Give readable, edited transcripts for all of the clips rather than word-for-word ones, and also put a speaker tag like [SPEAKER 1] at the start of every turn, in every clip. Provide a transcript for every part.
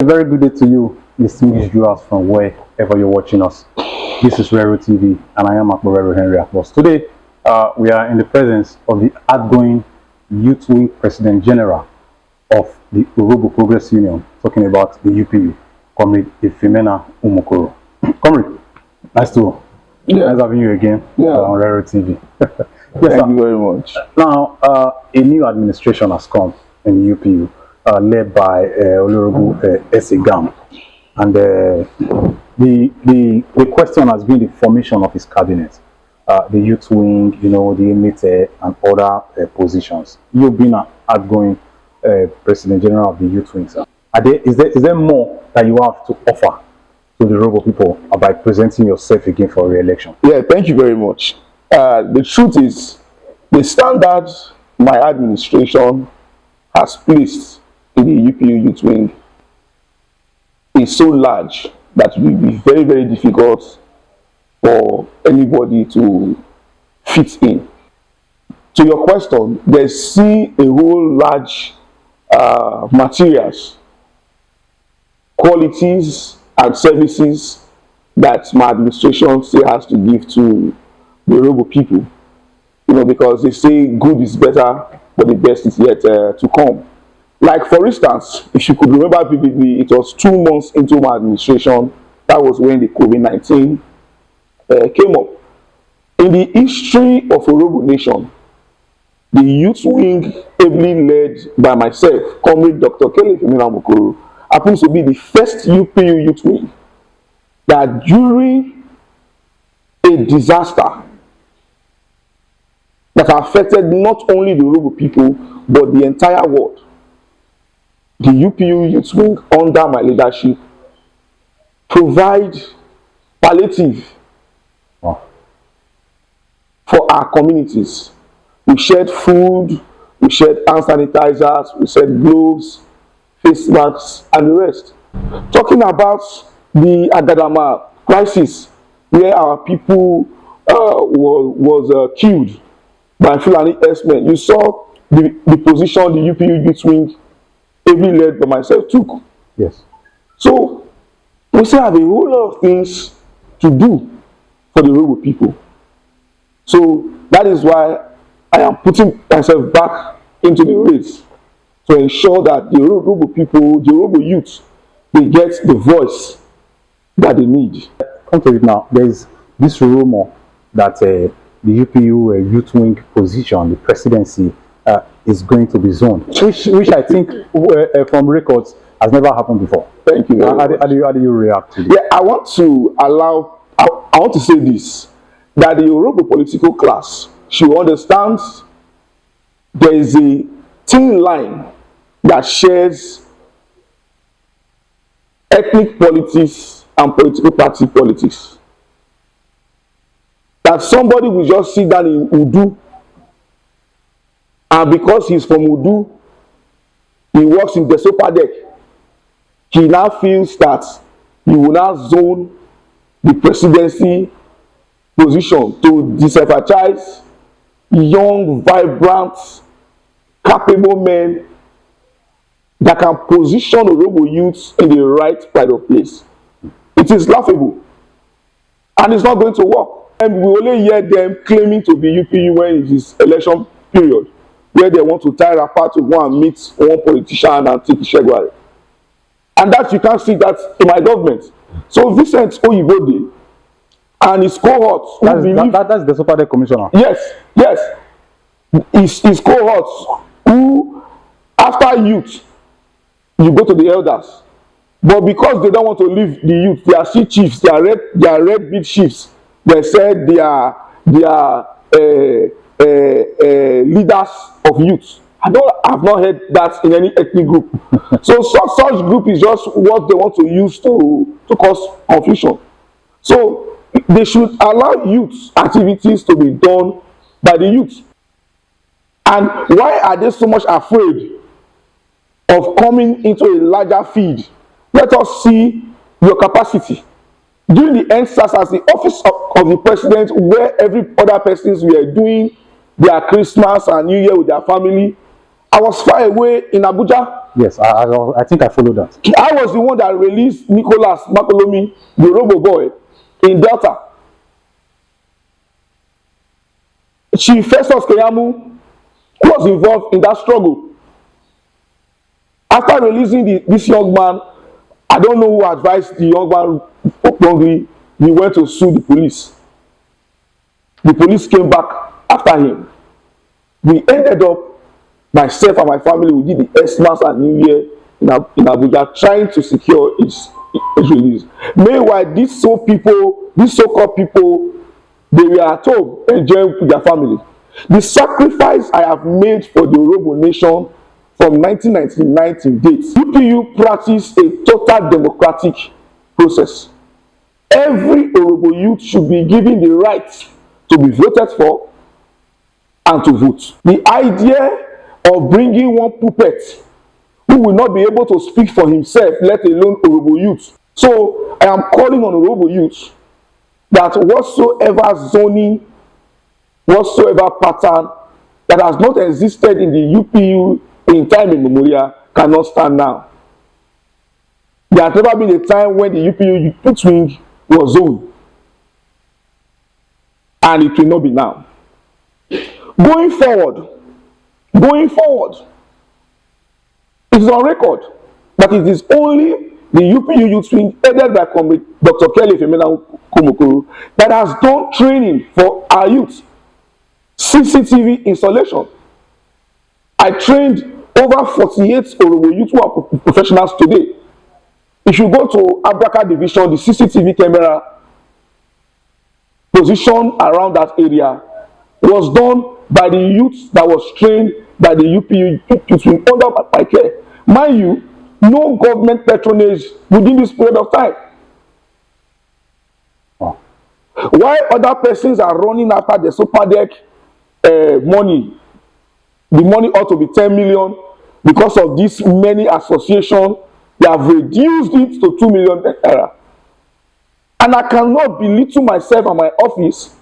[SPEAKER 1] A very good day to you, distinguished viewers from wherever you're watching us. This is Rero TV, and I am Comr Efemena. Today, we are in the presence of the outgoing Youth Wing President General of the Urhobo Progress Union, talking about the UPU, Comr Efemena Umukoro. Comr, nice having you again on Rero TV.
[SPEAKER 2] Thank you very much.
[SPEAKER 1] Now, a new administration has come in the UPU. Led by Urhobo Youths, and the question has been the formation of his cabinet, the Youth Wing, the Emite, and other positions. You've been an outgoing President General of the Youth Wing, sir. Is there more that you have to offer to the Urhobo people by presenting yourself again for re-election?
[SPEAKER 2] Yeah, thank you very much. The truth is, the standards my administration has placed in the UPU Youth Wing is so large that it will be very, very difficult for anybody to fit in. To your question, there's still a whole large materials, qualities, and services that my administration still has to give to the Urhobo people. Because they say good is better, but the best is yet to come. Like, for instance, if you could remember vividly, it was 2 months into my administration. That was when the COVID-19 came up. In the history of Urhobo Nation, the Youth Wing, ably led by myself, Comr Dr. Efemena Umukoro, happens to be the first UPU Youth Wing that during a disaster that affected not only the Urhobo people, but the entire world, the UPU Youth Wing, under my leadership, provide palliative for our communities. We shared food, we shared hand sanitizers, we shared gloves, face masks, and the rest. Talking about the Agadama crisis, where our people was killed by Fulani herdsmen, you saw the position the UPU Youth Wing, ably led by myself, took.
[SPEAKER 1] Yes.
[SPEAKER 2] So we still have a whole lot of things to do for the Urhobo people. So that is why I am putting myself back into the race to ensure that the Urhobo people, the Urhobo youth, they get the voice that they need.
[SPEAKER 1] Come to it now. There is this rumor that the UPU Youth Wing position, the presidency, is going to be zoned, which I think from records has never happened before.
[SPEAKER 2] Thank you.
[SPEAKER 1] How do you react to this?
[SPEAKER 2] Yeah, I want to say this, that the Urhobo political class should understand there is a thin line that shares ethnic politics and political party politics. That somebody will just sit down in Udu, and because he's from Udu, he works in the sofa deck, he now feels that he will now zone the presidency position to disenfranchise young, vibrant, capable men that can position Urhobo youths in the right pride of place. It is laughable, and it's not going to work. And we only hear them claiming to be UPU when it is election period, where they want to tie apart to go and meet one politician and take Ishegwari. And that you can't see that in my government. So Vincent Oyibode and his cohorts,
[SPEAKER 1] that's the Super Commissioner.
[SPEAKER 2] Yes. His cohorts who, after youth, you go to the elders. But because they don't want to leave the youth, they are still chiefs, they are red bead chiefs. They said they are leaders of youth. I have not heard that in any ethnic group. So such group is just what they want to use to cause confusion. So they should allow youth activities to be done by the youth. And why are they so much afraid of coming into a larger field? Let us see your capacity. During the NSAS, as the office of the president, where every other persons were doing their Christmas and New Year with their family, I was far away in Abuja
[SPEAKER 1] Yes, I think I followed that.
[SPEAKER 2] I was the one that released Nicholas Makolomi, the Urhobo boy, in Delta. Chief Festus Keyamo was involved in that struggle. After releasing this young man, I don't know who advised the young man. He went to sue the police. The police came back after him. We ended up, myself and my family, we did the Xmas and New Year in Abuja, trying to secure his release. Meanwhile, these so-called people, they were at home enjoying with their family. The sacrifice I have made for the Urhobo nation from 1999 to date, UPU practice a total democratic process. Every Urhobo youth should be given the right to be voted for and to vote. The idea of bringing one puppet who will not be able to speak for himself, let alone Urhobo youth. So I am calling on Urhobo youth that whatsoever zoning, whatsoever pattern that has not existed in the UPU in time immemorial cannot stand now. There has never been a time when the UPU Youth Wing was zoned, and it will not be now. Going forward, it is on record that it is only the UPU Youth Wing, headed by Comr Efemena Umukoro, that has done training for our youth. CCTV installation. I trained over 48 Urhobo youth who are professionals today. If you go to Abraka division, the CCTV camera position around that area was done by the youth that was trained by the UPU Youth Wing under my care. Mind you, no government patronage within this period of time. While other persons are running after the super deck money, the money ought to be 10 million. Because of this many associations, they have reduced it to 2 million naira. And I cannot belittle myself and my office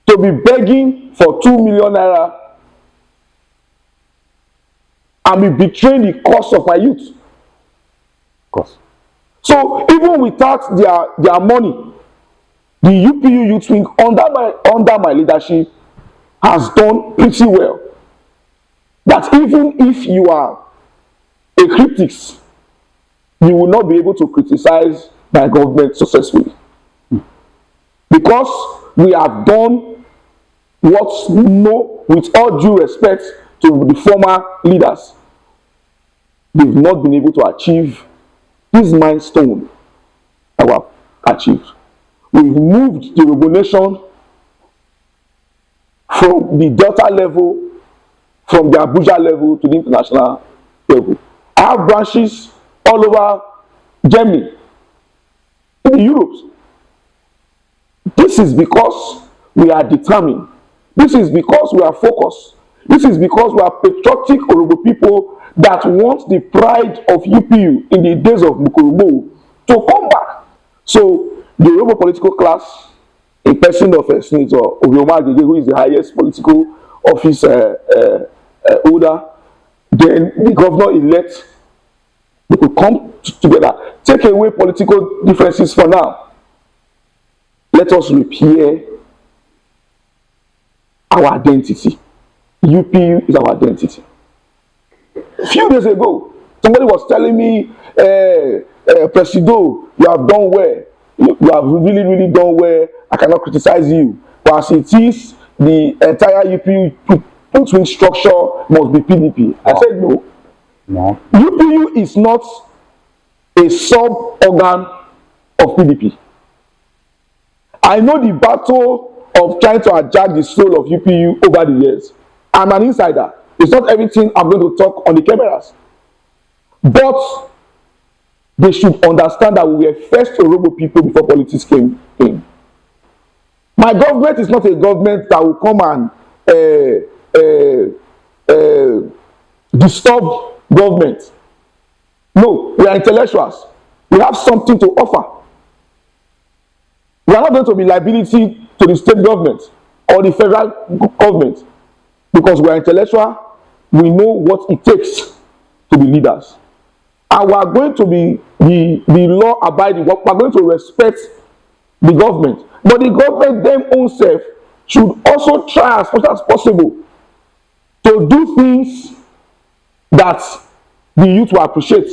[SPEAKER 2] to be begging for 2 million naira and be betraying the cause of my youth.
[SPEAKER 1] Of course.
[SPEAKER 2] So even without their money, the UPU Youth Wing under my leadership has done pretty well. That even if you are a critic, you will not be able to criticize my government successfully. Because we have done what, with all due respect to the former leaders, they've not been able to achieve this milestone that we have achieved. We've moved the Urhobo nation from the Delta level, from the Abuja level to the international level. I have branches all over Germany, in Europe. This is because we are determined. This is because we are focused. This is because we are patriotic Urhobo people that want the pride of UPU in the days of Mukorobo to come back. So the Urhobo political class, a person of Senator Obioma, who is the highest political office holder, then the governor-elect, they could come together, take away political differences for now. Let us repair our identity. UPU is our identity. A few days ago, somebody was telling me, Presido, you have done well. You have really done well. I cannot criticize you. But as it is, the entire UPU Youth Wing structure must be PDP. I said no.
[SPEAKER 1] No.
[SPEAKER 2] UPU is not a sub-organ of PDP. I know the battle of trying to adjust the soul of UPU over the years. I'm an insider. It's not everything I'm going to talk on the cameras. But they should understand that we were first Urhobo people before politics came in. My government is not a government that will come and disturb government. No, we are intellectuals. We have something to offer. We are not going to be liability to the state government or the federal government because we are intellectual. We know what it takes to be leaders. And we are going to be the law abiding. We are going to respect the government. But the government them own self should also try as much as possible to do things that the youth will appreciate.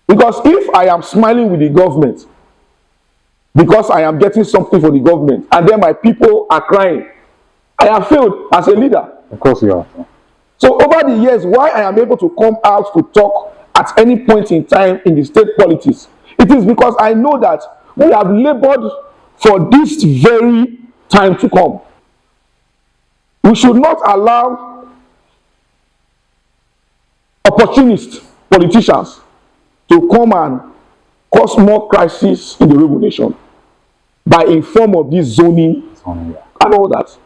[SPEAKER 2] Because if I am smiling with the government because I am getting something for the government and then my people are crying, I have failed as a leader.
[SPEAKER 1] Of course you are.
[SPEAKER 2] So over the years, why I am able to come out to talk at any point in time in the state politics, it is because I know that we have labored for this very time to come. We should not allow opportunist politicians to come and cause more crisis in the Urhobo nation by in form of this zoning and all that.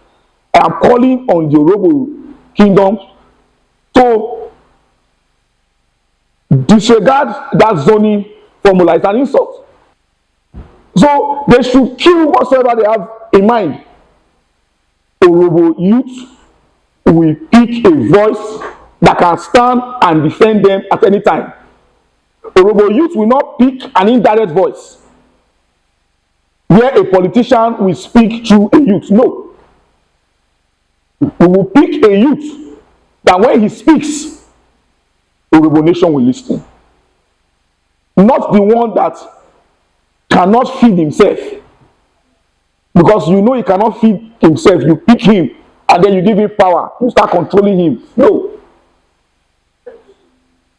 [SPEAKER 2] I am calling on the Urhobo kingdom to disregard that zoning formula. It's an insult. So they should kill whatsoever they have in mind. Urhobo youth will pick a voice that can stand and defend them at any time. Urhobo youth will not pick an indirect voice where a politician will speak through a youth. No. We will pick a youth that when he speaks, Urhobo nation will listen. Not the one that cannot feed himself. Because you know he cannot feed himself. You pick him and then you give him power. You start controlling him. No.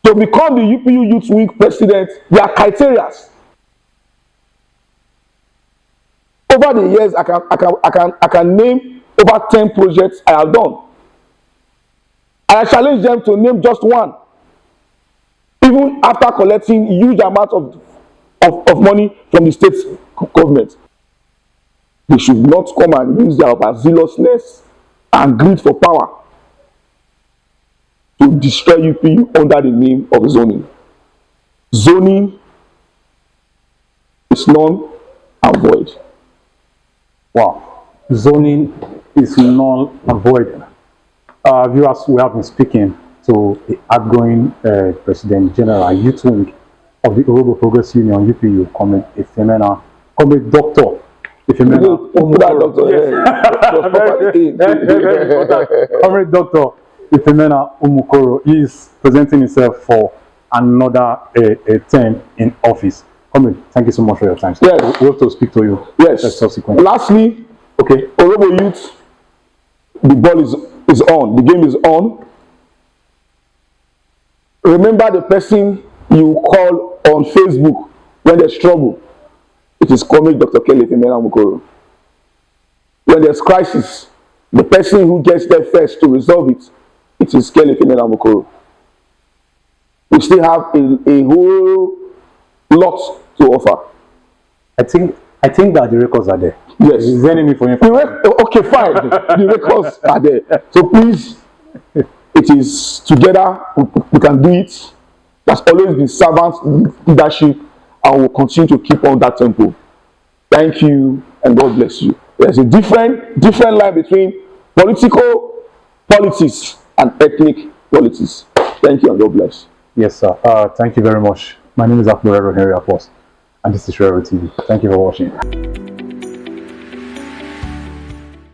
[SPEAKER 2] To become the UPU Youth Wing president, there are criteria. Over the years, I can name over 10 projects I have done. I challenge them to name just one. Even after collecting huge amounts of money from the state government. They should not come and use their overzealousness and greed for power to destroy UPU under the name of zoning. Zoning is null and void.
[SPEAKER 1] Wow. Zoning is null and void. Viewers, we have been speaking to the outgoing President General Youth Wing of the Urhobo Progress Union UPU, Comr Efemena, Comr Dr. Efemena Umukoro. Comr Dr. Efemena Umukoro is presenting himself for another term in office. Comr, thank you so much for your time.
[SPEAKER 2] Yes.
[SPEAKER 1] We have to speak to you.
[SPEAKER 2] Yes.
[SPEAKER 1] Subsequently.
[SPEAKER 2] Lastly, okay, Urhobo Youth, the ball is on, the game is on. Remember the person you call on Facebook when there's trouble. It is Comr Dr. Efemena Umukoro. When there's crisis, the person who gets there first to resolve it, it is Comr Efemena Umukoro. We still have a whole lot to offer.
[SPEAKER 1] I think that the records are there.
[SPEAKER 2] Yes.
[SPEAKER 1] Is there any for you?
[SPEAKER 2] Okay, fine. The records are there. So please, it is together we can do it. There's always been servant leadership and we'll continue to keep on that tempo. Thank you and God bless you. There's a different line between politics and ethnic politics. Thank you and God bless.
[SPEAKER 1] Yes, sir. Thank you very much. My name is Comr Efemena Umukoro, and this is Reelection TV. Thank you for watching.